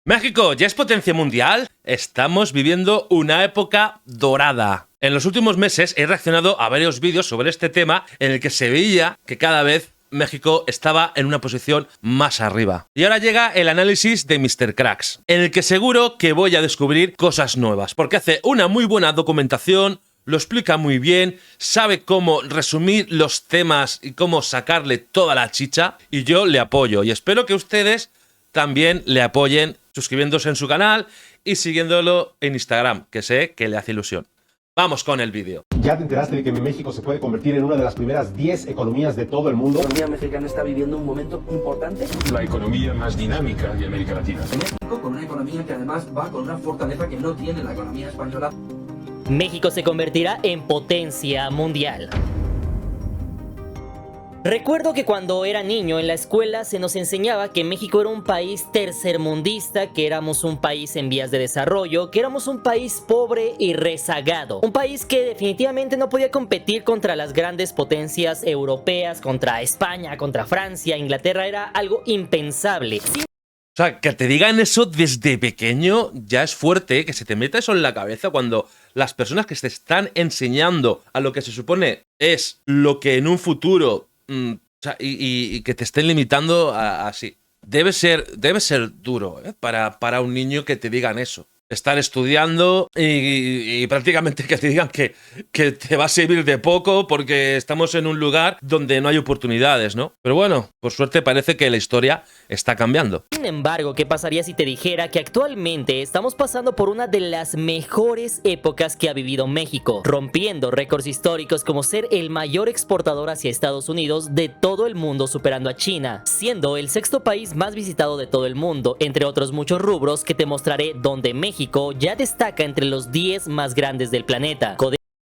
México ya es potencia mundial. Estamos viviendo una época dorada. En los últimos meses he reaccionado a varios vídeos sobre este tema en el que se veía que cada vez México estaba en una posición más arriba. Y ahora llega el análisis de Mr. Cracks, en el que seguro que voy a descubrir cosas nuevas, porque hace una muy buena documentación, lo explica muy bien, sabe cómo resumir los temas y cómo sacarle toda la chicha, y yo le apoyo. Y espero que ustedes también le apoyen suscribiéndose en su canal y siguiéndolo en Instagram, que sé que le hace ilusión. Vamos con el vídeo. ¿Ya te enteraste de que México se puede convertir en una de las primeras 10 economías de todo el mundo? La economía mexicana está viviendo un momento importante. La economía más dinámica de América Latina. México con una economía que además va con una fortaleza que no tiene la economía española. México se convertirá en potencia mundial. Recuerdo que cuando era niño en la escuela se nos enseñaba que México era un país tercermundista, que éramos un país en vías de desarrollo, que éramos un país pobre y rezagado. Un país que definitivamente no podía competir contra las grandes potencias europeas, contra España, contra Francia, Inglaterra, era algo impensable. O sea, que te digan eso desde pequeño ya es fuerte, que se te meta eso en la cabeza cuando las personas que te están enseñando a lo que se supone es lo que en un futuro... y que te estén limitando así. Debe ser duro, ¿eh? Para un niño que te digan eso. Estar estudiando y prácticamente que te digan que te va a servir de poco porque estamos en un lugar donde no hay oportunidades, ¿no? Pero bueno, por suerte parece que la historia está cambiando. Sin embargo, ¿qué pasaría si te dijera que actualmente estamos pasando por una de las mejores épocas que ha vivido México, rompiendo récords históricos como ser el mayor exportador hacia Estados Unidos de todo el mundo, superando a China, siendo el sexto país más visitado de todo el mundo, entre otros muchos rubros que te mostraré donde México ya destaca entre los 10 más grandes del planeta?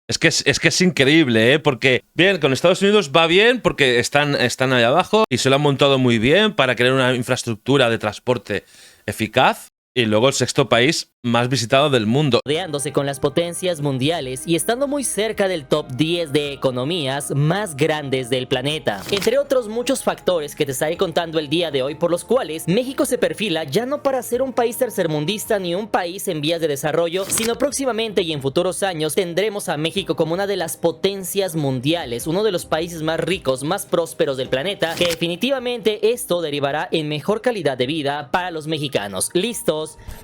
Es que es increíble, ¿eh? Porque, bien, con Estados Unidos va bien porque están allá abajo y se lo han montado muy bien para crear una infraestructura de transporte eficaz. Y luego el sexto país más visitado del mundo. Rodeándose con las potencias mundiales y estando muy cerca del top 10 de economías más grandes del planeta. Entre otros muchos factores que te estaré contando el día de hoy, por los cuales México se perfila ya no para ser un país tercermundista ni un país en vías de desarrollo, sino próximamente y en futuros años tendremos a México como una de las potencias mundiales, uno de los países más ricos, más prósperos del planeta, que definitivamente esto derivará en mejor calidad de vida para los mexicanos. ¿Listos?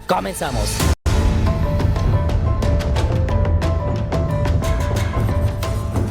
Comenzamos.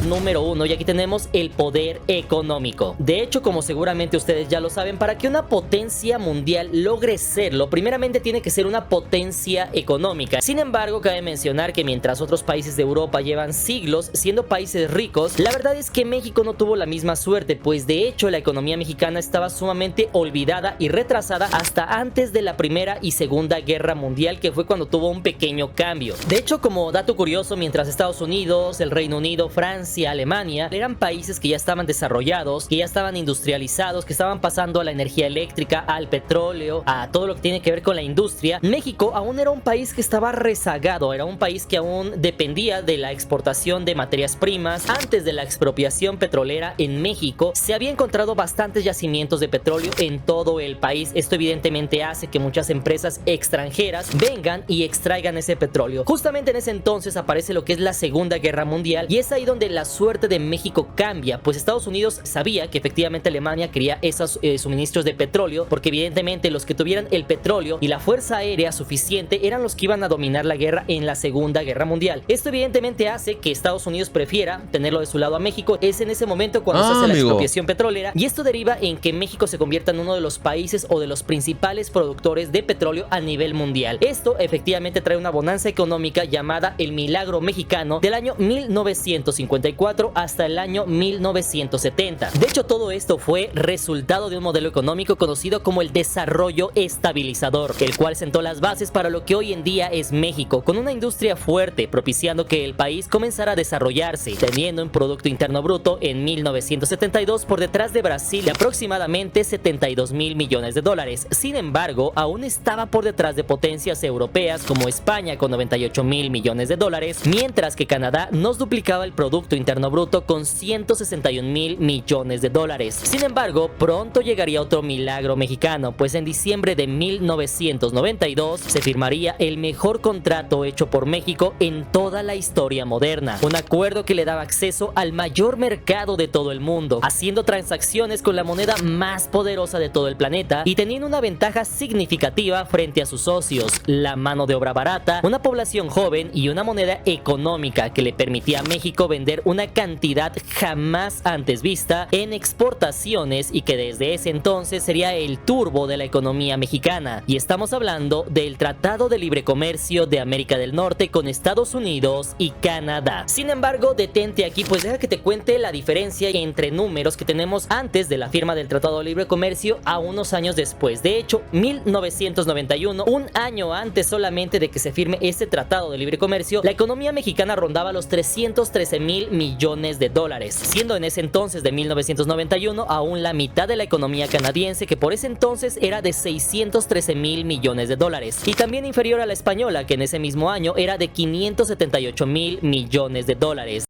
Número 1, y aquí tenemos el poder económico. De hecho, como seguramente ustedes ya lo saben, para que una potencia mundial logre serlo, primeramente tiene que ser una potencia económica. Sin embargo, cabe mencionar que mientras otros países de Europa llevan siglos siendo países ricos, la verdad es que México no tuvo la misma suerte, pues de hecho la economía mexicana estaba sumamente olvidada y retrasada hasta antes de la Primera y Segunda Guerra Mundial, que fue cuando tuvo un pequeño cambio. De hecho, como dato curioso, mientras Estados Unidos, el Reino Unido, Francia, Alemania eran países que ya estaban desarrollados, que ya estaban industrializados, que estaban pasando a la energía eléctrica, al petróleo, a todo lo que tiene que ver con la industria, México aún era un país que estaba rezagado, era un país que aún dependía de la exportación de materias primas. Antes de la expropiación petrolera en México se había encontrado bastantes yacimientos de petróleo en todo el país. Esto evidentemente hace que muchas empresas extranjeras vengan y extraigan ese petróleo. Justamente en ese entonces aparece lo que es la Segunda Guerra Mundial y es ahí donde la suerte de México cambia, pues Estados Unidos sabía que efectivamente Alemania quería esos suministros de petróleo, porque evidentemente los que tuvieran el petróleo y la fuerza aérea suficiente eran los que iban a dominar la guerra en la Segunda Guerra Mundial. Esto evidentemente hace que Estados Unidos prefiera tenerlo de su lado a México. Es en ese momento cuando se hace la expropiación petrolera, y esto deriva en que México se convierta en uno de los países o de los principales productores de petróleo a nivel mundial. Esto efectivamente trae una bonanza económica llamada el Milagro Mexicano del año 1954 hasta el año 1970. De hecho, todo esto fue resultado de un modelo económico conocido como el desarrollo estabilizador, el cual sentó las bases para lo que hoy en día es México, con una industria fuerte, propiciando que el país comenzara a desarrollarse, teniendo un Producto Interno Bruto en 1972 por detrás de Brasil de aproximadamente 72,000 millones de dólares. Sin embargo, aún estaba por detrás de potencias europeas como España con 98,000 millones de dólares, mientras que Canadá nos duplicaba el Producto Interno Interno Bruto con 161.000 millones de dólares. Sin embargo, pronto llegaría otro milagro mexicano, pues en diciembre de 1992 se firmaría el mejor contrato hecho por México en toda la historia moderna. Un acuerdo que le daba acceso al mayor mercado de todo el mundo, haciendo transacciones con la moneda más poderosa de todo el planeta y teniendo una ventaja significativa frente a sus socios: la mano de obra barata, una población joven y una moneda económica que le permitía a México vender una cantidad jamás antes vista en exportaciones y que desde ese entonces sería el turbo de la economía mexicana. Y estamos hablando del Tratado de Libre Comercio de América del Norte con Estados Unidos y Canadá. Sin embargo, detente aquí, pues deja que te cuente la diferencia entre números que tenemos antes de la firma del Tratado de Libre Comercio a unos años después. De hecho, 1991, un año antes solamente de que se firme este Tratado de Libre Comercio, la economía mexicana rondaba los 313.000 millones de dólares, siendo en ese entonces de 1991 aún la mitad de la economía canadiense, que por ese entonces era de 613.000 millones de dólares, y también inferior a la española, que en ese mismo año era de 578.000 millones de dólares.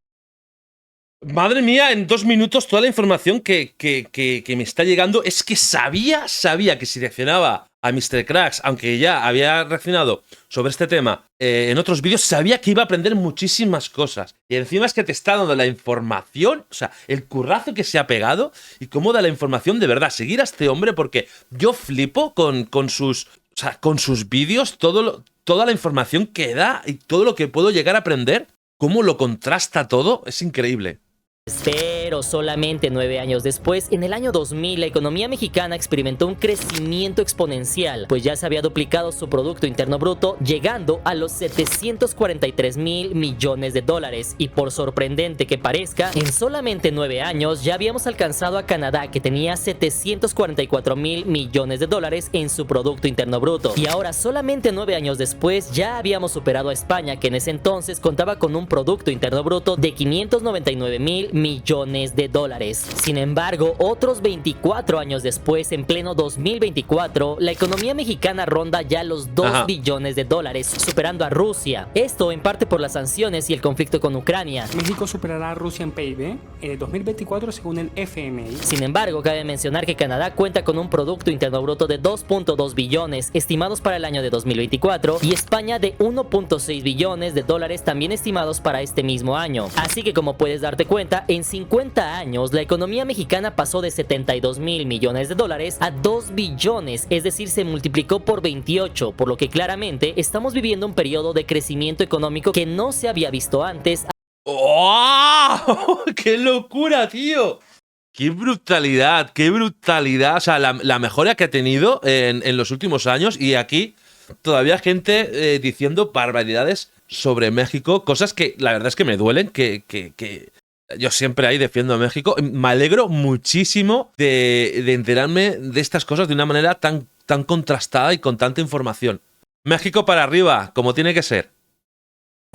Madre mía, en 2 minutos toda la información que me está llegando. Es que sabía que si reaccionaba a Mr. Cracks, aunque ya había reaccionado sobre este tema en otros vídeos, sabía que iba a aprender muchísimas cosas. Y encima es que te está dando la información, o sea, el currazo que se ha pegado y cómo da la información de verdad. Seguir a este hombre, porque yo flipo con sus vídeos, toda la información que da y todo lo que puedo llegar a aprender, cómo lo contrasta todo, es increíble. Pero solamente 9 años después, en el año 2000, la economía mexicana experimentó un crecimiento exponencial, pues ya se había duplicado su Producto Interno Bruto, llegando a los 743.000 millones de dólares. Y por sorprendente que parezca, en solamente 9 años ya habíamos alcanzado a Canadá, que tenía 744.000 millones de dólares en su Producto Interno Bruto. Y ahora, solamente 9 años después, ya habíamos superado a España, que en ese entonces contaba con un Producto Interno Bruto de 599.000 millones de dólares. Sin embargo, otros 24 años después, en pleno 2024, la economía mexicana ronda ya los 2 billones de dólares, superando a Rusia. Esto en parte por las sanciones y el conflicto con Ucrania. México superará a Rusia en PIB en el 2024 según el FMI. Sin embargo, cabe mencionar que Canadá cuenta con un Producto Interno Bruto de 2.2 billones estimados para el año de 2024 y España de 1.6 billones de dólares también estimados para este mismo año. Así que, como puedes darte cuenta, en 50 años la economía mexicana pasó de 72.000 millones de dólares a 2 billones, es decir, se multiplicó por 28, por lo que claramente estamos viviendo un periodo de crecimiento económico que no se había visto antes. ¡Oh! ¡Qué locura, tío! ¡Qué brutalidad! ¡Qué brutalidad! O sea, la mejora que ha tenido en los últimos años, y aquí todavía gente diciendo barbaridades sobre México, cosas que la verdad es que me duelen, que yo siempre ahí defiendo a México. Me alegro muchísimo de enterarme de estas cosas de una manera tan contrastada y con tanta información. México para arriba, como tiene que ser.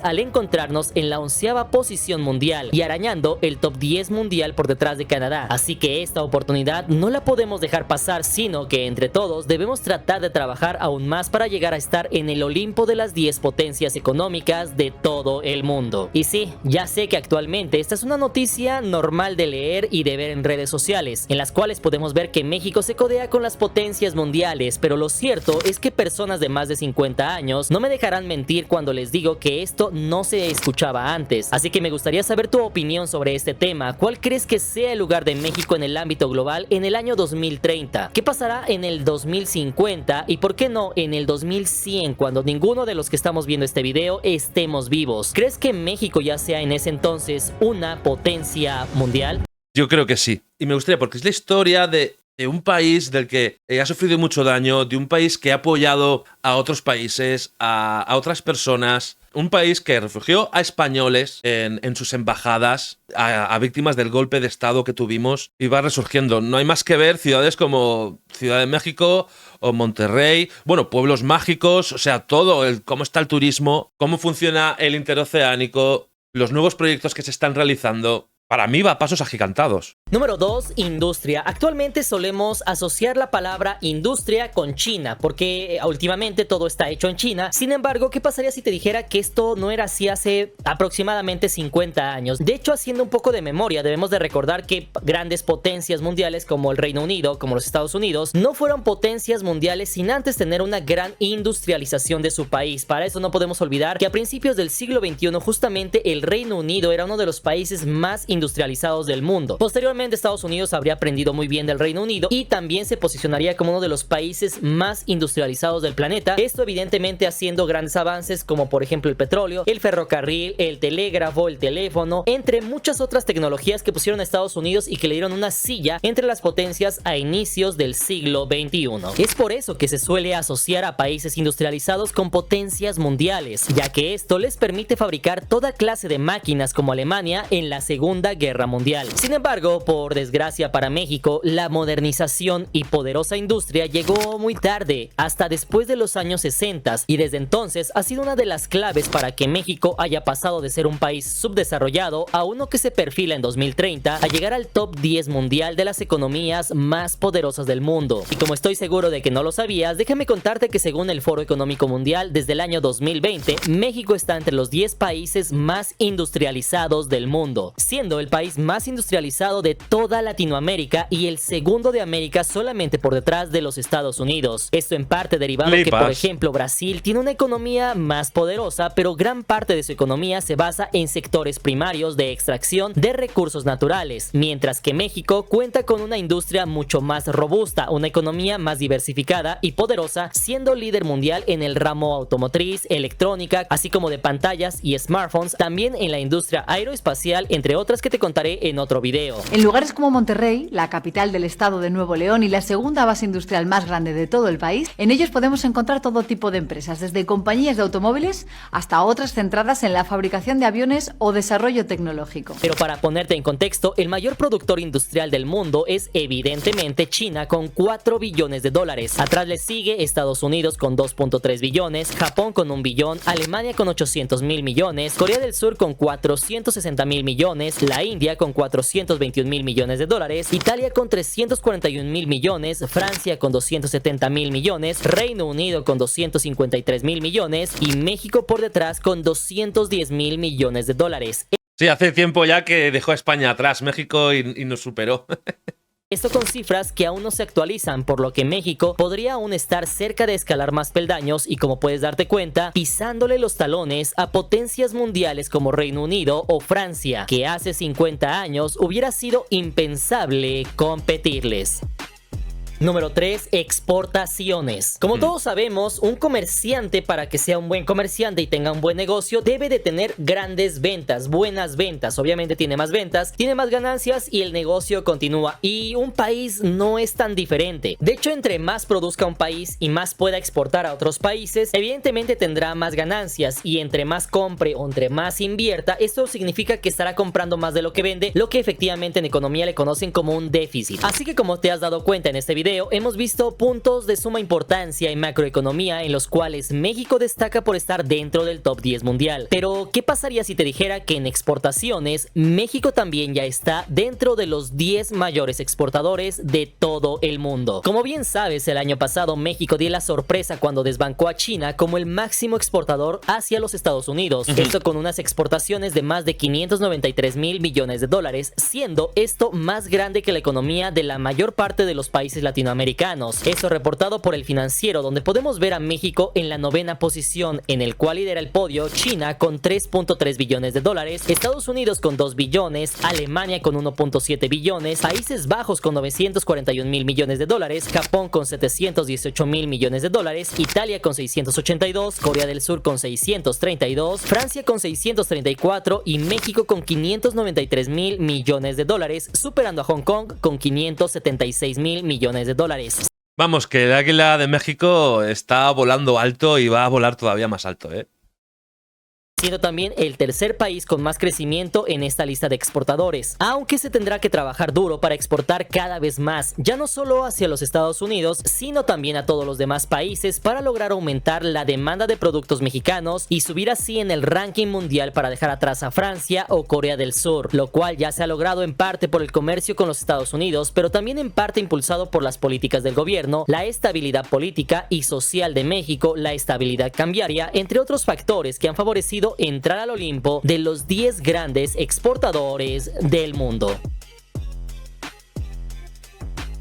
Al encontrarnos en la 11ª posición mundial y arañando el top 10 mundial por detrás de Canadá. Así que esta oportunidad no la podemos dejar pasar, sino que entre todos debemos tratar de trabajar aún más para llegar a estar en el Olimpo de las 10 potencias económicas de todo el mundo. Y sí, ya sé que actualmente esta es una noticia normal de leer y de ver en redes sociales, en las cuales podemos ver que México se codea con las potencias mundiales, pero lo cierto es que personas de más de 50 años no me dejarán mentir cuando les digo que esto no se escuchaba antes. Así que me gustaría saber tu opinión sobre este tema. ¿Cuál crees que sea el lugar de México en el ámbito global en el año 2030? ¿Qué pasará en el 2050? ¿Y por qué no en el 2100, cuando ninguno de los que estamos viendo este video estemos vivos? ¿Crees que México ya sea en ese entonces una potencia mundial? Yo creo que sí. Y me gustaría, porque es la historia de un país del que ha sufrido mucho daño, de un país que ha apoyado a otros países, a otras personas. Un país que refugió a españoles en sus embajadas, a víctimas del golpe de estado que tuvimos, y va resurgiendo. No hay más que ver ciudades como Ciudad de México o Monterrey, bueno, pueblos mágicos, o sea, todo, cómo está el turismo, cómo funciona el interoceánico, los nuevos proyectos que se están realizando. para mí va a pasos agigantados. Número 2, industria. Actualmente solemos asociar la palabra industria con China, porque últimamente todo está hecho en China. Sin embargo, ¿qué pasaría si te dijera que esto no era así hace aproximadamente 50 años? De hecho, haciendo un poco de memoria, debemos de recordar que grandes potencias mundiales como el Reino Unido, como los Estados Unidos, no fueron potencias mundiales sin antes tener una gran industrialización de su país. Para eso no podemos olvidar que a principios del siglo XXI justamente el Reino Unido era uno de los países más industrializados del mundo. Posteriormente, Estados Unidos habría aprendido muy bien del Reino Unido y también se posicionaría como uno de los países más industrializados del planeta. Esto evidentemente haciendo grandes avances como por ejemplo el petróleo, el ferrocarril, el telégrafo, el teléfono, entre muchas otras tecnologías que pusieron a Estados Unidos y que le dieron una silla entre las potencias a inicios del siglo XXI. Es por eso que se suele asociar a países industrializados con potencias mundiales, ya que esto les permite fabricar toda clase de máquinas como Alemania en la Segunda Guerra Mundial. Sin embargo, por desgracia para México, la modernización y poderosa industria llegó muy tarde, hasta después de los años 60, y desde entonces ha sido una de las claves para que México haya pasado de ser un país subdesarrollado a uno que se perfila en 2030 a llegar al top 10 mundial de las economías más poderosas del mundo. Y como estoy seguro de que no lo sabías, déjame contarte que según el Foro Económico Mundial, desde el año 2020, México está entre los 10 países más industrializados del mundo, siendo el país más industrializado de toda Latinoamérica y el segundo de América solamente por detrás de los Estados Unidos. Esto en parte derivado que, por ejemplo, Brasil tiene una economía más poderosa, pero gran parte de su economía se basa en sectores primarios de extracción de recursos naturales, mientras que México cuenta con una industria mucho más robusta, una economía más diversificada y poderosa, siendo líder mundial en el ramo automotriz, electrónica, así como de pantallas y smartphones, también en la industria aeroespacial, entre otras que te contaré en otro video. En lugares como Monterrey, la capital del estado de Nuevo León y la segunda base industrial más grande de todo el país, en ellos podemos encontrar todo tipo de empresas, desde compañías de automóviles hasta otras centradas en la fabricación de aviones o desarrollo tecnológico. Pero para ponerte en contexto, el mayor productor industrial del mundo es evidentemente China con 4 billones de dólares. Atrás le sigue Estados Unidos con 2.3 billones, Japón con 1 billón, Alemania con 800 mil millones, Corea del Sur con 460 mil millones, la India con 421 mil millones de dólares, Italia con 341 mil millones, Francia con 270 mil millones, Reino Unido con 253 mil millones y México por detrás con 210 mil millones de dólares. Sí, hace tiempo ya que dejó a España atrás, México, y nos superó. Esto con cifras que aún no se actualizan, por lo que México podría aún estar cerca de escalar más peldaños y, como puedes darte cuenta, pisándole los talones a potencias mundiales como Reino Unido o Francia, que hace 50 años hubiera sido impensable competirles. Número 3, exportaciones. Como todos sabemos, un comerciante, para que sea un buen comerciante y tenga un buen negocio, debe de tener grandes ventas, buenas ventas. Obviamente tiene más ventas, tiene más ganancias y el negocio continúa. Y un país no es tan diferente. De hecho, entre más produzca un país y más pueda exportar a otros países, evidentemente tendrá más ganancias. Y entre más compre o entre más invierta, esto significa que estará comprando más de lo que vende, lo que efectivamente en economía le conocen como un déficit. Así que, como te has dado cuenta en este video, hemos visto puntos de suma importancia en macroeconomía en los cuales México destaca por estar dentro del top 10 mundial. Pero, ¿qué pasaría si te dijera que en exportaciones México también ya está dentro de los 10 mayores exportadores de todo el mundo? Como bien sabes, el año pasado México dio la sorpresa cuando desbancó a China como el máximo exportador hacia los Estados Unidos. Esto con unas exportaciones de más de 593 mil millones de dólares, siendo esto más grande que la economía de la mayor parte de los países latinoamericanos. Esto reportado por El Financiero, donde podemos ver a México en la 9ª posición, en el cual lidera el podio China con 3.3 billones de dólares, Estados Unidos con 2 billones, Alemania con 1.7 billones, Países Bajos con 941 mil millones de dólares, Japón con 718 mil millones de dólares, Italia con 682, Corea del Sur con 632, Francia con 634 y México con 593 mil millones de dólares, superando a Hong Kong con 576 mil millones de dólares. Vamos, que el águila de México está volando alto y va a volar todavía más alto, ¿eh? siendo también el tercer país con más crecimiento en esta lista de exportadores, aunque se tendrá que trabajar duro para exportar cada vez más, ya no solo hacia los Estados Unidos, sino también a todos los demás países para lograr aumentar la demanda de productos mexicanos y subir así en el ranking mundial para dejar atrás a Francia o Corea del Sur, lo cual ya se ha logrado en parte por el comercio con los Estados Unidos, pero también en parte impulsado por las políticas del gobierno, la estabilidad política y social de México, la estabilidad cambiaria, entre otros factores que han favorecido entrar al Olimpo de los 10 grandes exportadores del mundo.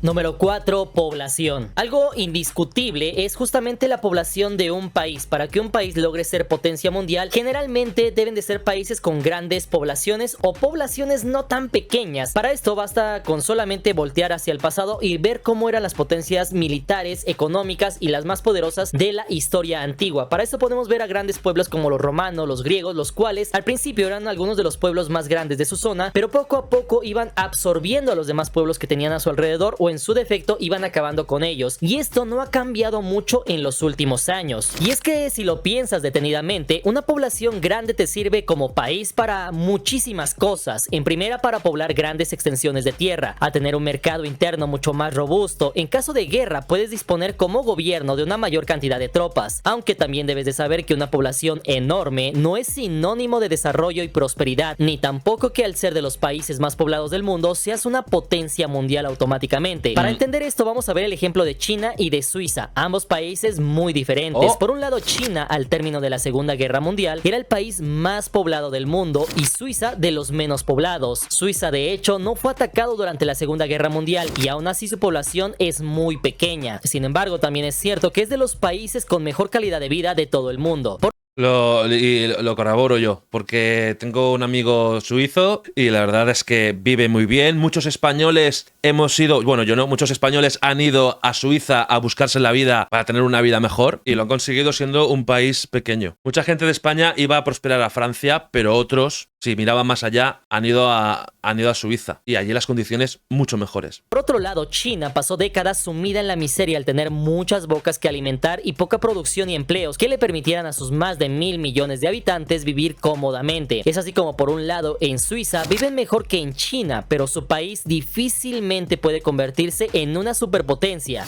Número 4. Población. Algo indiscutible es justamente la población de un país. Para que un país logre ser potencia mundial, generalmente deben de ser países con grandes poblaciones o poblaciones no tan pequeñas. Para esto basta con solamente voltear hacia el pasado y ver cómo eran las potencias militares, económicas y las más poderosas de la historia antigua. Para esto podemos ver a grandes pueblos como los romanos, los griegos, los cuales al principio eran algunos de los pueblos más grandes de su zona, pero poco a poco iban absorbiendo a los demás pueblos que tenían a su alrededor o en su defecto iban acabando con ellos, y esto no ha cambiado mucho en los últimos años. Y es que si lo piensas detenidamente, una población grande te sirve como país para muchísimas cosas. En primera, para poblar grandes extensiones de tierra, a tener un mercado interno mucho más robusto. En caso de guerra puedes disponer como gobierno de una mayor cantidad de tropas, aunque también debes de saber que una población enorme no es sinónimo de desarrollo y prosperidad, ni tampoco que al ser de los países más poblados del mundo seas una potencia mundial automáticamente. Para entender esto vamos a ver el ejemplo de China y de Suiza, ambos países muy diferentes. Por un lado, China al término de la Segunda Guerra Mundial era el país más poblado del mundo y Suiza de los menos poblados. Suiza de hecho no fue atacado durante la Segunda Guerra Mundial y aún así su población es muy pequeña. Sin embargo, también es cierto que es de los países con mejor calidad de vida de todo el mundo. Lo corroboro yo, porque tengo un amigo suizo y la verdad es que vive muy bien. Muchos españoles hemos ido, bueno, yo no, muchos españoles han ido a Suiza a buscarse la vida para tener una vida mejor y lo han conseguido siendo un país pequeño. Mucha gente de España iba a prosperar a Francia, pero otros, si miraban más allá, han ido a Suiza y allí las condiciones mucho mejores. Por otro lado, China pasó décadas sumida en la miseria al tener muchas bocas que alimentar y poca producción y empleos que le permitieran a sus más de 1.000 millones de habitantes vivir cómodamente. Es así como por un lado en Suiza viven mejor que en China, pero su país difícilmente puede convertirse en una superpotencia.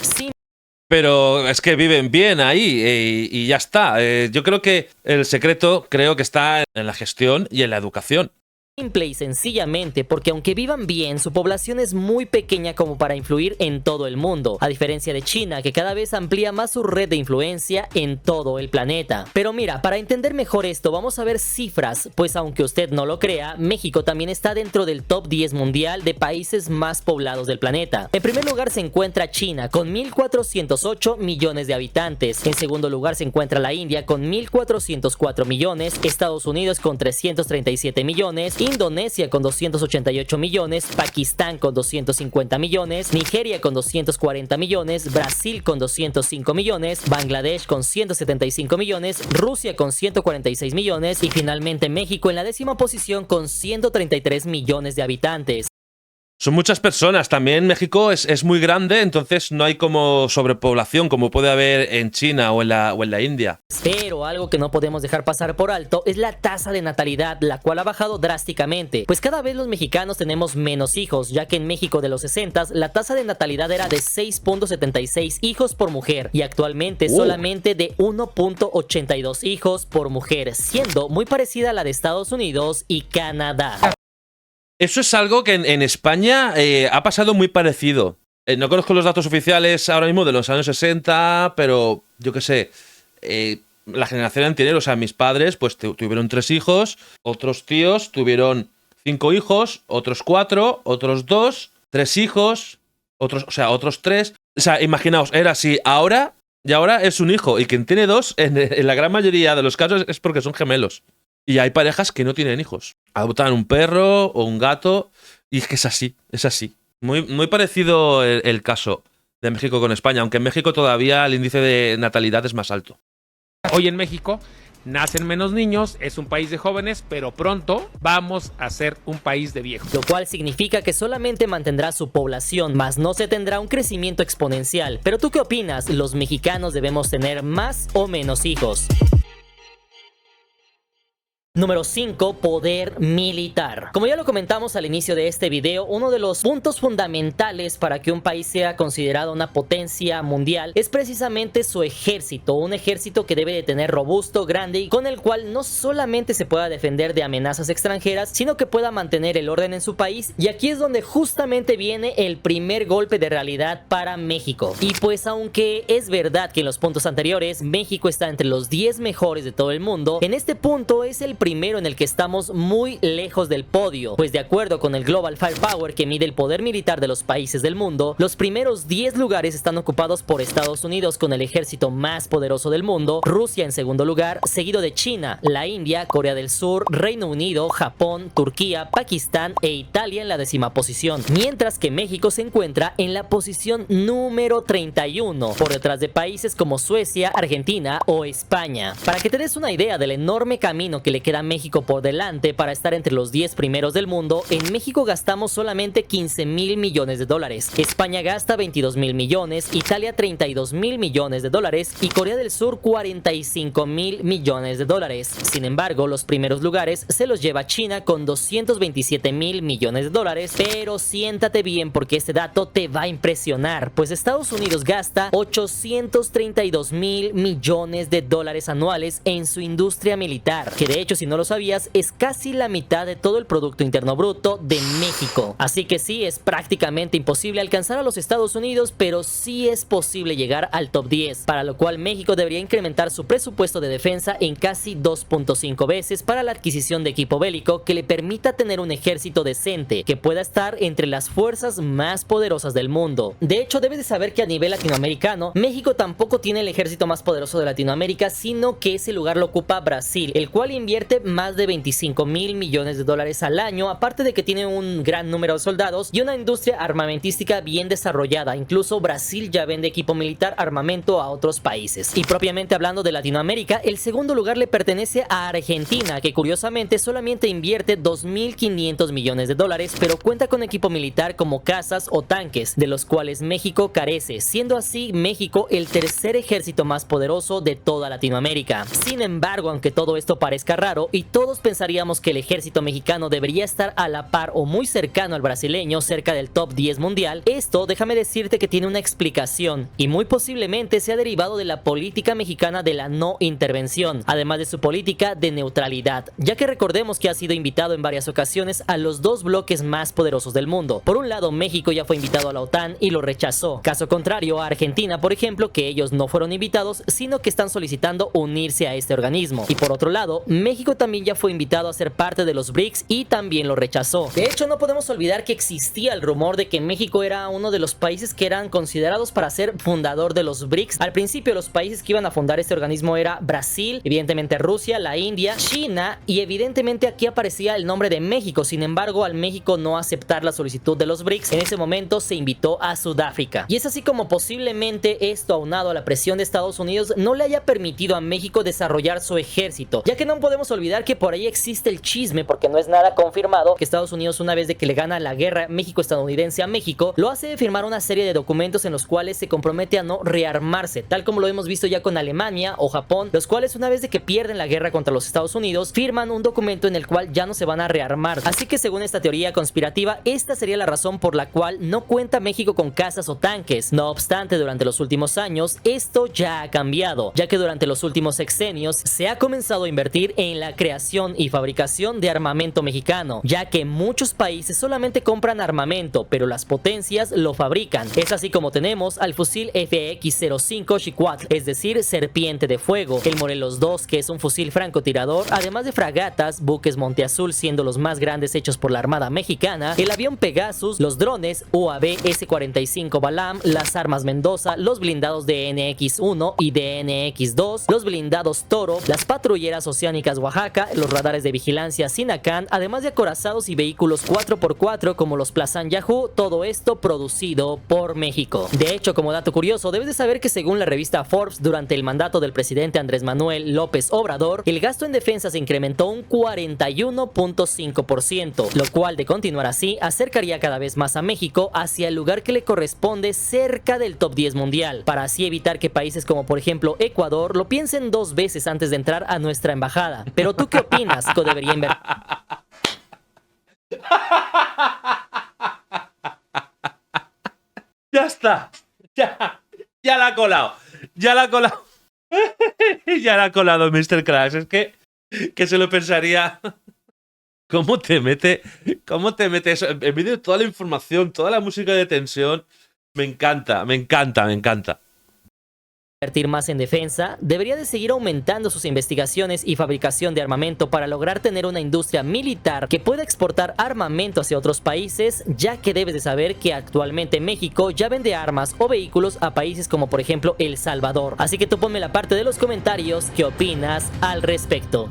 Pero es que viven bien ahí y ya está. Yo creo que el secreto está en la gestión y en la educación. Simple y sencillamente porque aunque vivan bien, su población es muy pequeña como para influir en todo el mundo, a diferencia de China, que cada vez amplía más su red de influencia en todo el planeta. Pero mira, para entender mejor esto vamos a ver cifras, pues aunque usted no lo crea, México también está dentro del top 10 mundial de países más poblados del planeta. En primer lugar se encuentra China con 1.408 millones de habitantes, en segundo lugar se encuentra la India con 1.404 millones, Estados Unidos con 337 millones, Indonesia con 288 millones, Pakistán con 250 millones, Nigeria con 240 millones, Brasil con 205 millones, Bangladesh con 175 millones, Rusia con 146 millones y finalmente México en la 10ª posición con 133 millones de habitantes. Son muchas personas. También México es muy grande, entonces no hay como sobrepoblación como puede haber en China o en la India. Pero algo que no podemos dejar pasar por alto es la tasa de natalidad, la cual ha bajado drásticamente. Pues cada vez los mexicanos tenemos menos hijos, ya que en México de los 60s la tasa de natalidad era de 6.76 hijos por mujer y actualmente solamente de 1.82 hijos por mujer, siendo muy parecida a la de Estados Unidos y Canadá. Eso es algo que en España ha pasado muy parecido. No conozco los datos oficiales ahora mismo de los años 60, pero yo qué sé, la generación anterior, o sea, mis padres pues tuvieron 3 hijos, otros tíos tuvieron 5 hijos, otros 4, otros 2, 3 hijos, otros 3. O sea, imaginaos, era así, ahora es un hijo, y quien tiene 2, en la gran mayoría de los casos es porque son gemelos. Y hay parejas que no tienen hijos. Adoptan un perro o un gato y es que es así, es así. Muy parecido el caso de México con España, aunque en México todavía el índice de natalidad es más alto. Hoy en México nacen menos niños, es un país de jóvenes, pero pronto vamos a ser un país de viejos. Lo cual significa que solamente mantendrá su población, más no se tendrá un crecimiento exponencial. Pero ¿tú qué opinas? ¿Los mexicanos debemos tener más o menos hijos? Número 5. Poder militar. Como ya lo comentamos al inicio de este video, uno de los puntos fundamentales para que un país sea considerado una potencia mundial es precisamente su ejército. Un ejército que debe de tener robusto, grande y con el cual no solamente se pueda defender de amenazas extranjeras, sino que pueda mantener el orden en su país. Y aquí es donde justamente viene el primer golpe de realidad para México. Y pues aunque es verdad que en los puntos anteriores México está entre los 10 mejores de todo el mundo, en este punto es el primero en el que estamos muy lejos del podio, pues de acuerdo con el Global Firepower, que mide el poder militar de los países del mundo, los primeros 10 lugares están ocupados por Estados Unidos con el ejército más poderoso del mundo, Rusia en segundo lugar, seguido de China, la India, Corea del Sur, Reino Unido, Japón, Turquía, Pakistán e Italia en la 10ª posición, mientras que México se encuentra en la posición número 31, por detrás de países como Suecia, Argentina o España. Para que te des una idea del enorme camino que le queda a México por delante para estar entre los 10 primeros del mundo, en México gastamos solamente 15,000 millones de dólares, España gasta 22,000 millones, Italia 32,000 millones de dólares y Corea del Sur 45,000 millones de dólares. Sin embargo, los primeros lugares se los lleva China con 227,000 millones de dólares, pero siéntate bien porque este dato te va a impresionar, pues Estados Unidos gasta 832,000 millones de dólares anuales en su industria militar, que de hecho, si no lo sabías, es casi la mitad de todo el Producto Interno Bruto de México. Así que sí, es prácticamente imposible alcanzar a los Estados Unidos, pero sí es posible llegar al top 10, para lo cual México debería incrementar su presupuesto de defensa en casi 2.5 veces para la adquisición de equipo bélico que le permita tener un ejército decente, que pueda estar entre las fuerzas más poderosas del mundo. De hecho, debes de saber que a nivel latinoamericano, México tampoco tiene el ejército más poderoso de Latinoamérica, sino que ese lugar lo ocupa Brasil, el cual invierte más de 25,000 millones de dólares al año, aparte de que tiene un gran número de soldados y una industria armamentística bien desarrollada. Incluso Brasil ya vende equipo militar, armamento a otros países. Y propiamente hablando de Latinoamérica, el segundo lugar le pertenece a Argentina, que curiosamente solamente invierte 2,500 millones de dólares, pero cuenta con equipo militar como cazas o tanques, de los cuales México carece, siendo así México el tercer ejército más poderoso de toda Latinoamérica. Sin embargo, aunque todo esto parezca raro y todos pensaríamos que el ejército mexicano debería estar a la par o muy cercano al brasileño, cerca del top 10 mundial, esto déjame decirte que tiene una explicación y muy posiblemente sea derivado de la política mexicana de la no intervención, además de su política de neutralidad, ya que recordemos que ha sido invitado en varias ocasiones a los dos bloques más poderosos del mundo. Por un lado, México ya fue invitado a la OTAN y lo rechazó, caso contrario a Argentina, por ejemplo, que ellos no fueron invitados, sino que están solicitando unirse a este organismo. Y por otro lado, México también ya fue invitado a ser parte de los BRICS y también lo rechazó. De hecho, no podemos olvidar que existía el rumor de que México era uno de los países que eran considerados para ser fundador de los BRICS. Al principio, los países que iban a fundar este organismo era Brasil, evidentemente Rusia, la India, China y evidentemente aquí aparecía el nombre de México. Sin embargo, al México no aceptar la solicitud de los BRICS, en ese momento se invitó a Sudáfrica. Y es así como posiblemente esto, aunado a la presión de Estados Unidos, no le haya permitido a México desarrollar su ejército, ya que no podemos olvidar que por ahí existe el chisme, porque no es nada confirmado, que Estados Unidos, una vez de que le gana la guerra México-estadounidense a México, lo hace firmar una serie de documentos en los cuales se compromete a no rearmarse, tal como lo hemos visto ya con Alemania o Japón, los cuales una vez de que pierden la guerra contra los Estados Unidos, firman un documento en el cual ya no se van a rearmar. Así que según esta teoría conspirativa, esta sería la razón por la cual no cuenta México con cazas o tanques. No obstante, durante los últimos años, esto ya ha cambiado, ya que durante los últimos sexenios se ha comenzado a invertir en la creación y fabricación de armamento mexicano, ya que muchos países solamente compran armamento, pero las potencias lo fabrican. Es así como tenemos al fusil FX-05 Chihuahua, es decir, serpiente de fuego, el Morelos II, que es un fusil francotirador, además de fragatas, buques Monteazul siendo los más grandes hechos por la Armada Mexicana, el avión Pegasus, los drones UAV S-45 Balam, las armas Mendoza, los blindados DNX-1 y DNX-2, los blindados Toro, las patrulleras oceánicas Oaxaca, los radares de vigilancia Sinacán, además de acorazados y vehículos 4x4 como los Plazan Yahoo, todo esto producido por México. De hecho, como dato curioso, debes de saber que según la revista Forbes, durante el mandato del presidente Andrés Manuel López Obrador, el gasto en defensa se incrementó un 41.5%, lo cual, de continuar así, acercaría cada vez más a México hacia el lugar que le corresponde cerca del top 10 mundial, para así evitar que países como por ejemplo Ecuador lo piensen dos veces antes de entrar a nuestra embajada. Pero Pero ¿tú qué opinas que debería invertir? Ya está. Ya la ha colado. Ya la ha colado. Ya la ha colado, Mr. Crash. Es que se lo pensaría. ¿Cómo te mete eso? En medio de toda la información, toda la música de tensión. Me encanta. Invertir más en defensa, debería de seguir aumentando sus investigaciones y fabricación de armamento para lograr tener una industria militar que pueda exportar armamento hacia otros países, ya que debes de saber que actualmente México ya vende armas o vehículos a países como por ejemplo El Salvador. Así que tú ponme la parte de los comentarios qué opinas al respecto.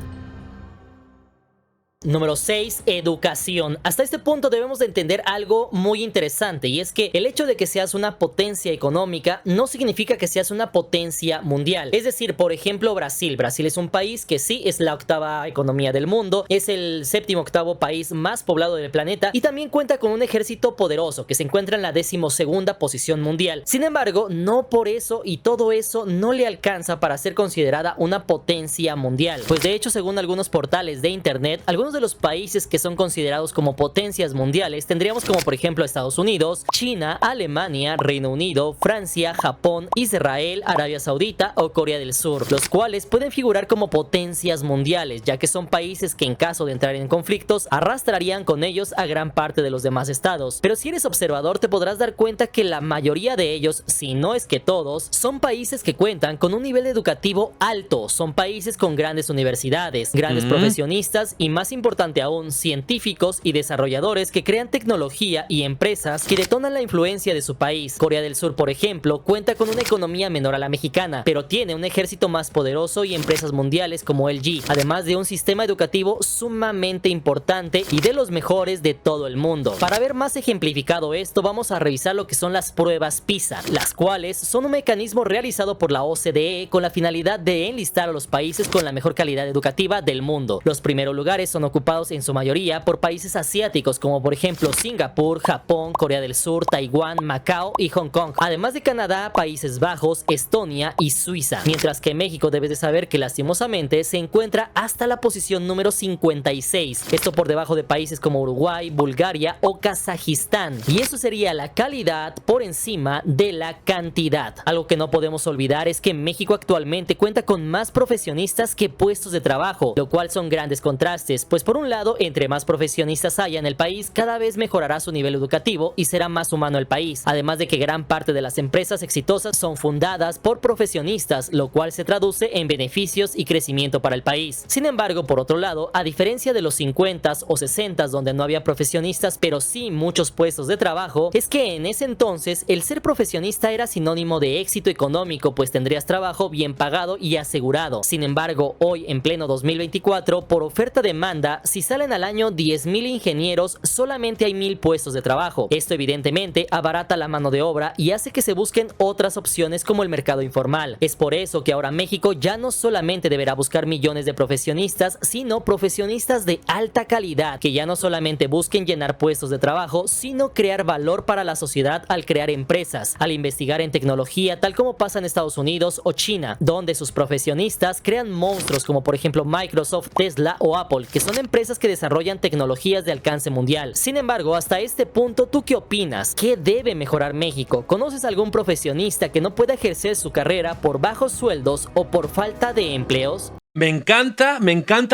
Número 6. Educación. Hasta este punto debemos de entender algo muy interesante, y es que el hecho de que seas una potencia económica no significa que seas una potencia mundial. Es decir, por ejemplo, Brasil. Brasil es un país que sí es la octava economía del mundo, es el séptimo octavo país más poblado del planeta y también cuenta con un ejército poderoso que se encuentra en la 12ª posición mundial. Sin embargo, no por eso y todo eso no le alcanza para ser considerada una potencia mundial. Pues de hecho, según algunos portales de internet, algunos de los países que son considerados como potencias mundiales tendríamos como por ejemplo Estados Unidos, China, Alemania, Reino Unido, Francia, Japón, Israel, Arabia Saudita o Corea del Sur, los cuales pueden figurar como potencias mundiales, ya que son países que en caso de entrar en conflictos arrastrarían con ellos a gran parte de los demás estados. Pero si eres observador te podrás dar cuenta que la mayoría de ellos, si no es que todos, son países que cuentan con un nivel educativo alto, son países con grandes universidades, grandes profesionistas y más importante aún, científicos y desarrolladores que crean tecnología y empresas que detonan la influencia de su país. Corea del Sur, por ejemplo, cuenta con una economía menor a la mexicana, pero tiene un ejército más poderoso y empresas mundiales como LG, además de un sistema educativo sumamente importante y de los mejores de todo el mundo. Para ver más ejemplificado esto, vamos a revisar lo que son las pruebas PISA, las cuales son un mecanismo realizado por la OCDE con la finalidad de enlistar a los países con la mejor calidad educativa del mundo. Los primeros lugares son ocupados en su mayoría por países asiáticos como por ejemplo Singapur, Japón, Corea del Sur, Taiwán, Macao y Hong Kong, además de Canadá, Países Bajos, Estonia y Suiza, mientras que México debes de saber que lastimosamente se encuentra hasta la posición número 56, esto por debajo de países como Uruguay, Bulgaria o Kazajistán, y eso sería la calidad por encima de la cantidad. Algo que no podemos olvidar es que México actualmente cuenta con más profesionistas que puestos de trabajo, lo cual son grandes contrastes, pues por un lado, entre más profesionistas haya en el país, cada vez mejorará su nivel educativo y será más humano el país, además de que gran parte de las empresas exitosas son fundadas por profesionistas, lo cual se traduce en beneficios y crecimiento para el país. Sin embargo, por otro lado, a diferencia de los 50s o 60s donde no había profesionistas, pero sí muchos puestos de trabajo, es que en ese entonces el ser profesionista era sinónimo de éxito económico, pues tendrías trabajo bien pagado y asegurado. Sin embargo, hoy en pleno 2024, por oferta-demanda, si salen al año 10,000 ingenieros, solamente hay 1,000 puestos de trabajo. Esto evidentemente abarata la mano de obra y hace que se busquen otras opciones como el mercado informal. Es por eso que ahora México ya no solamente deberá buscar millones de profesionistas, sino profesionistas de alta calidad, que ya no solamente busquen llenar puestos de trabajo, sino crear valor para la sociedad al crear empresas, al investigar en tecnología, tal como pasa en Estados Unidos o China, donde sus profesionistas crean monstruos como por ejemplo Microsoft, Tesla o Apple, que son empresas que desarrollan tecnologías de alcance mundial. Sin embargo, hasta este punto, ¿tú qué opinas? ¿Qué debe mejorar México? ¿Conoces algún profesionista que no pueda ejercer su carrera por bajos sueldos o por falta de empleos? Me encanta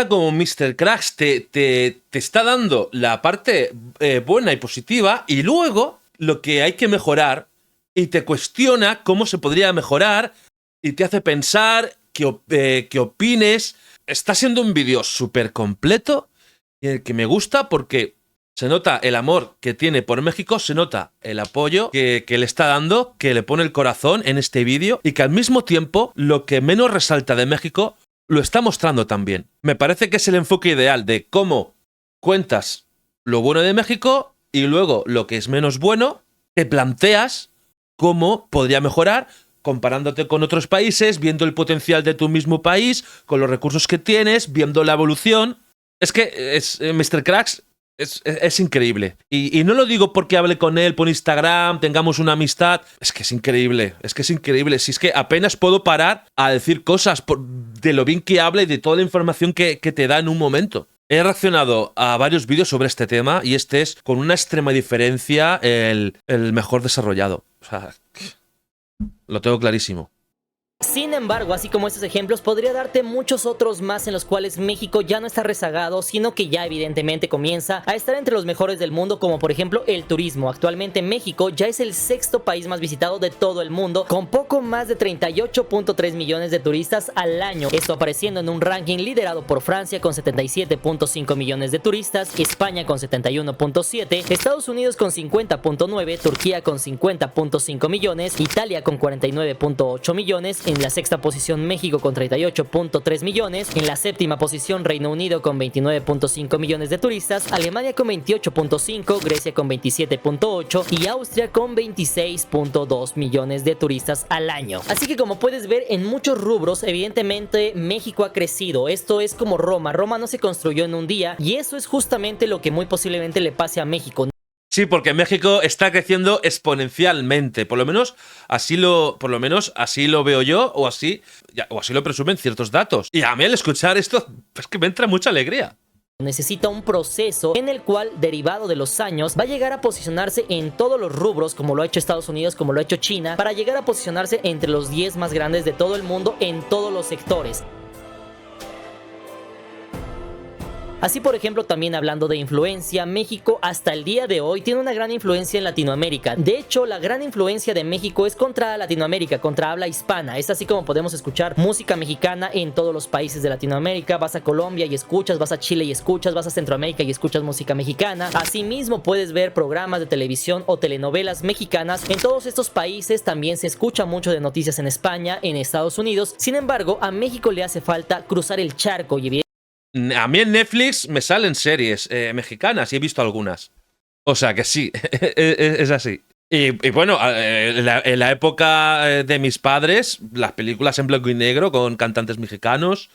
como Mr. Cracks te está dando la parte buena y positiva, y luego lo que hay que mejorar, y te cuestiona cómo se podría mejorar y te hace pensar que opines. Está siendo un vídeo súper completo y el que me gusta porque se nota el amor que tiene por México, se nota el apoyo que le está dando, que le pone el corazón en este vídeo, y que al mismo tiempo lo que menos resalta de México lo está mostrando también. Me parece que es el enfoque ideal de cómo cuentas lo bueno de México y luego lo que es menos bueno, te planteas cómo podría mejorar comparándote con otros países, viendo el potencial de tu mismo país, con los recursos que tienes, viendo la evolución. Es que Mr. Cracks Es increíble. Y no lo digo porque hable con él por Instagram, tengamos una amistad. Es que es increíble. Si es que apenas puedo parar a decir cosas de lo bien que habla y de toda la información que te da en un momento. He reaccionado a varios vídeos sobre este tema y este es, con una extrema diferencia, el mejor desarrollado. O sea, lo tengo clarísimo. Sin embargo, así como estos ejemplos, podría darte muchos otros más en los cuales México ya no está rezagado, sino que ya evidentemente comienza a estar entre los mejores del mundo, como por ejemplo el turismo. Actualmente México ya es el sexto país más visitado de todo el mundo, con poco más de 38.3 millones de turistas al año. Esto apareciendo en un ranking liderado por Francia con 77.5 millones de turistas, España con 71.7, Estados Unidos con 50.9, Turquía con 50.5 millones, Italia con 49.8 millones, en la sexta posición México con 38.3 millones, en la séptima posición Reino Unido con 29.5 millones de turistas, Alemania con 28.5, Grecia con 27.8 y Austria con 26.2 millones de turistas al año. Así que como puedes ver, en muchos rubros evidentemente México ha crecido. Esto es como Roma. Roma no se construyó en un día y eso es justamente lo que muy posiblemente le pase a México. Sí, porque México está creciendo exponencialmente. Por lo menos así lo veo yo, o así lo presumen ciertos datos. Y a mí al escuchar esto, es que me entra mucha alegría. Necesita un proceso en el cual, derivado de los años, va a llegar a posicionarse en todos los rubros, como lo ha hecho Estados Unidos, como lo ha hecho China, para llegar a posicionarse entre los 10 más grandes de todo el mundo en todos los sectores. Así, por ejemplo, también hablando de influencia, México hasta el día de hoy tiene una gran influencia en Latinoamérica. De hecho, la gran influencia de México es contra Latinoamérica, contra habla hispana. Es así como podemos escuchar música mexicana en todos los países de Latinoamérica. Vas a Colombia y escuchas, vas a Chile y escuchas, vas a Centroamérica y escuchas música mexicana. Asimismo, puedes ver programas de televisión o telenovelas mexicanas. En todos estos países también se escucha mucho de noticias en España, en Estados Unidos. Sin embargo, a México le hace falta cruzar el charco y a mí en Netflix me salen series mexicanas y he visto algunas. O sea que sí, es así. Y bueno, en la época de mis padres, las películas en blanco y negro con cantantes mexicanos,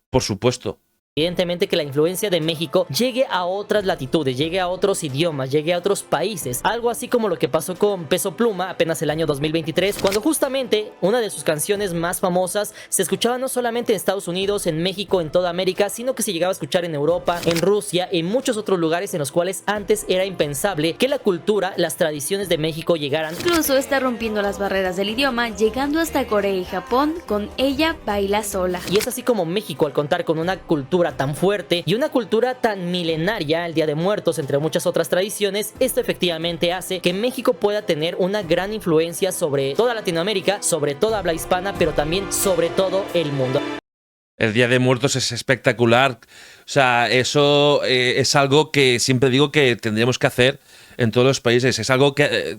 por supuesto. Evidentemente que la influencia de México llegue a otras latitudes, llegue a otros idiomas, llegue a otros países. Algo así como lo que pasó con Peso Pluma apenas el año 2023, cuando justamente una de sus canciones más famosas se escuchaba no solamente en Estados Unidos, en México, en toda América, sino que se llegaba a escuchar en Europa, en Rusia, en muchos otros lugares en los cuales antes era impensable que la cultura, las tradiciones de México llegaran. Incluso está rompiendo las barreras del idioma, llegando hasta Corea y Japón con Ella Baila Sola. Y es así como México, al contar con una cultura tan fuerte y una cultura tan milenaria, el Día de Muertos, entre muchas otras tradiciones, esto efectivamente hace que México pueda tener una gran influencia sobre toda Latinoamérica, sobre toda habla hispana, pero también sobre todo el mundo. El Día de Muertos es espectacular. O sea, eso es algo que siempre digo que tendríamos que hacer en todos los países. Es algo que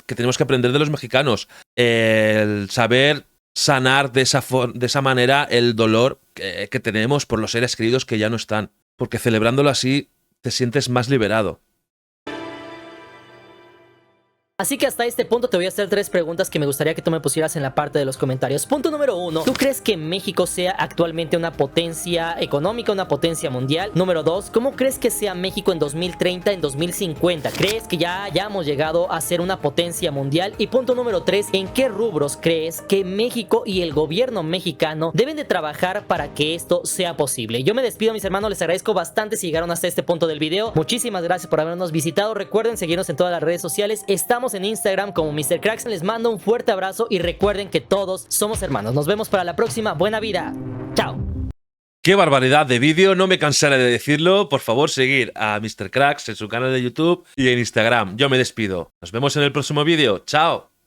tenemos que aprender de los mexicanos. El saber sanar de esa manera el dolor que tenemos por los seres queridos que ya no están. Porque celebrándolo así te sientes más liberado. Así que hasta este punto te voy a hacer 3 preguntas que me gustaría que tú me pusieras en la parte de los comentarios. Punto número 1. ¿Tú crees que México sea actualmente una potencia económica, una potencia mundial? Número 2. ¿Cómo crees que sea México en 2030, en 2050? ¿Crees que ya hayamos llegado a ser una potencia mundial? Y punto número 3. ¿En qué rubros crees que México y el gobierno mexicano deben de trabajar para que esto sea posible? Yo me despido, mis hermanos. Les agradezco bastante si llegaron hasta este punto del video. Muchísimas gracias por habernos visitado. Recuerden seguirnos en todas las redes sociales. Estamos en Instagram como Mr. Cracks. Les mando un fuerte abrazo y recuerden que todos somos hermanos. Nos vemos para la próxima. Buena vida. Chao. ¡Qué barbaridad de vídeo! No me cansaré de decirlo. Por favor, seguir a Mr. Cracks en su canal de YouTube y en Instagram. Yo me despido. Nos vemos en el próximo vídeo. ¡Chao!